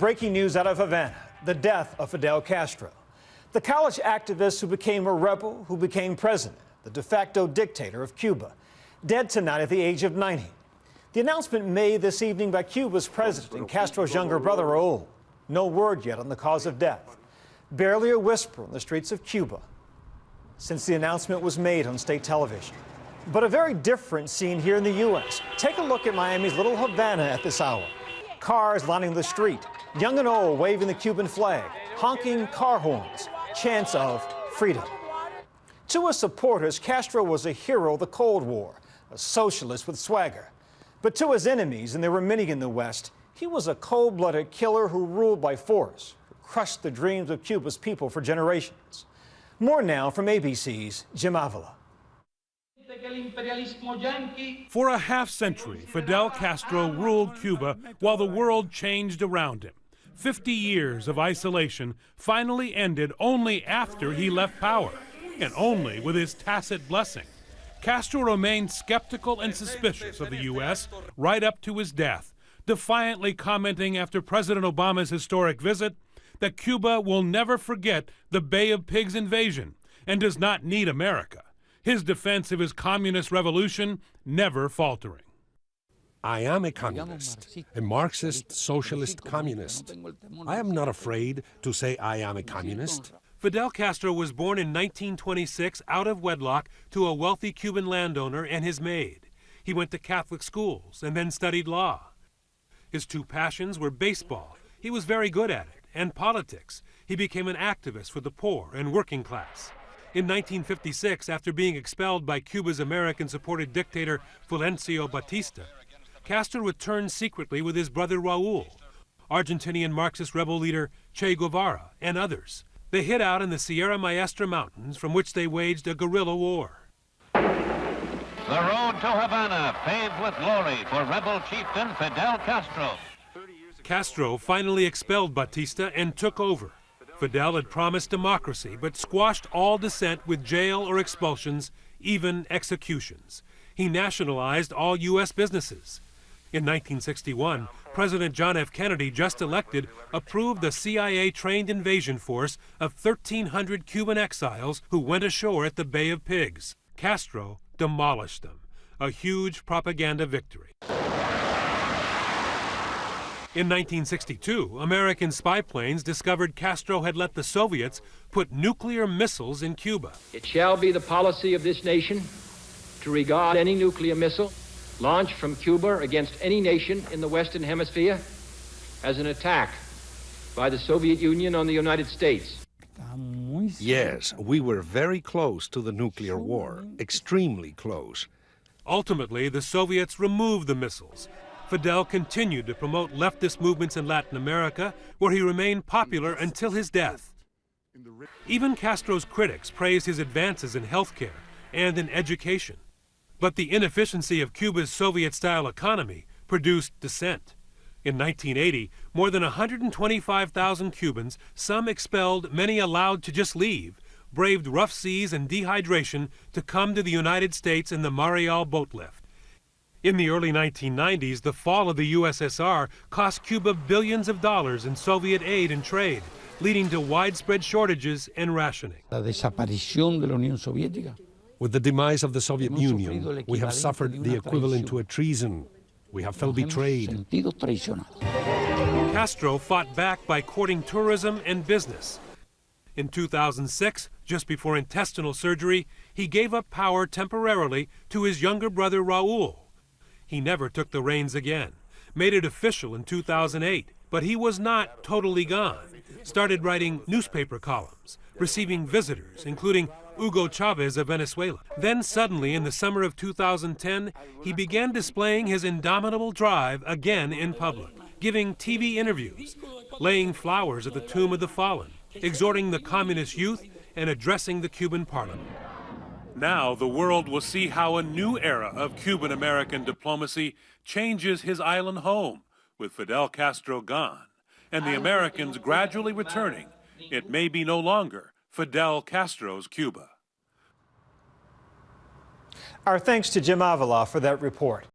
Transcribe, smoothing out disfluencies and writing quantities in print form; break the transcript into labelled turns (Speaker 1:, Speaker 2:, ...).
Speaker 1: breaking news out of Havana, the death of Fidel Castro. The college activist who became a rebel, who became president, the de facto dictator of Cuba, dead tonight at the age of 90. The announcement made this evening by Cuba's president and Castro's younger brother, Raul. No word yet on the cause of death. Barely a whisper on the streets of Cuba since the announcement was made on state television. But a very different scene here in the U.S. Take a look at Miami's little Havana at this hour. Cars lining the street, young and old waving the Cuban flag, honking car horns, chants of freedom. To his supporters, Castro was a hero of the Cold War, a socialist with swagger. But to his enemies, and there were many in the West, he was a cold-blooded killer who ruled by force, who crushed the dreams of Cuba's people for generations. More now from ABC's Jim Avila.
Speaker 2: For a half-century, Fidel Castro ruled Cuba while the world changed around him. 50 years of isolation finally ended only after he left power, and only with his tacit blessing. Castro remained skeptical and suspicious of the U.S. right up to his death, defiantly commenting after President Obama's historic visit that Cuba will never forget the Bay of Pigs invasion and does not need America. His defense of his communist revolution never faltering.
Speaker 3: I am a communist, a Marxist, socialist communist. I am not afraid to say I am a communist.
Speaker 2: Fidel Castro was born in 1926 out of wedlock to a wealthy Cuban landowner and his maid. He went to Catholic schools and then studied law. His two passions were baseball, he was very good at it, and politics. He became an activist for the poor and working class. In 1956, after being expelled by Cuba's American-supported dictator Fulgencio Batista, Castro returned secretly with his brother Raul, Argentinian Marxist rebel leader Che Guevara, and others. They hid out in the Sierra Maestra Mountains, from which they waged a guerrilla war.
Speaker 4: The road to Havana paved with glory for rebel chieftain Fidel Castro.
Speaker 2: Castro finally expelled Batista and took over. Fidel had promised democracy, but squashed all dissent with jail or expulsions, even executions. He nationalized all U.S. businesses. In 1961, President John F. Kennedy, just elected, approved the CIA-trained invasion force of 1,300 Cuban exiles who went ashore at the Bay of Pigs. Castro demolished them, a huge propaganda victory. In 1962, American spy planes discovered Castro had let the Soviets put nuclear missiles in Cuba.
Speaker 5: It shall be the policy of this nation to regard any nuclear missile launched from Cuba against any nation in the Western Hemisphere as an attack by the Soviet Union on the United States.
Speaker 3: Yes, we were very close to the nuclear war, extremely close.
Speaker 2: Ultimately, the Soviets removed the missiles. Fidel continued to promote leftist movements in Latin America, where he remained popular until his death. Even Castro's critics praised his advances in healthcare and in education. But the inefficiency of Cuba's Soviet-style economy produced dissent. In 1980, more than 125,000 Cubans, some expelled, many allowed to just leave, braved rough seas and dehydration to come to the United States in the Mariel boat lift. In the early 1990s, the fall of the USSR cost Cuba billions of dollars in Soviet aid and trade, leading to widespread shortages and rationing.
Speaker 3: With the demise of the Soviet Union, we have suffered the equivalent to a treason. We have felt betrayed.
Speaker 2: Castro fought back by courting tourism and business. In 2006, just before intestinal surgery, he gave up power temporarily to his younger brother Raul. He never took the reins again, made it official in 2008, but he was not totally gone. Started writing newspaper columns, receiving visitors, including Hugo Chavez of Venezuela. Then suddenly, in the summer of 2010, he began displaying his indomitable drive again in public, giving TV interviews, laying flowers at the tomb of the fallen, exhorting the communist youth, and addressing the Cuban parliament. Now the world will see how a new era of Cuban-American diplomacy changes his island home, with Fidel Castro gone, and the Americans gradually returning. It may be no longer Fidel Castro's Cuba.
Speaker 1: Our thanks to Jim Avila for that report.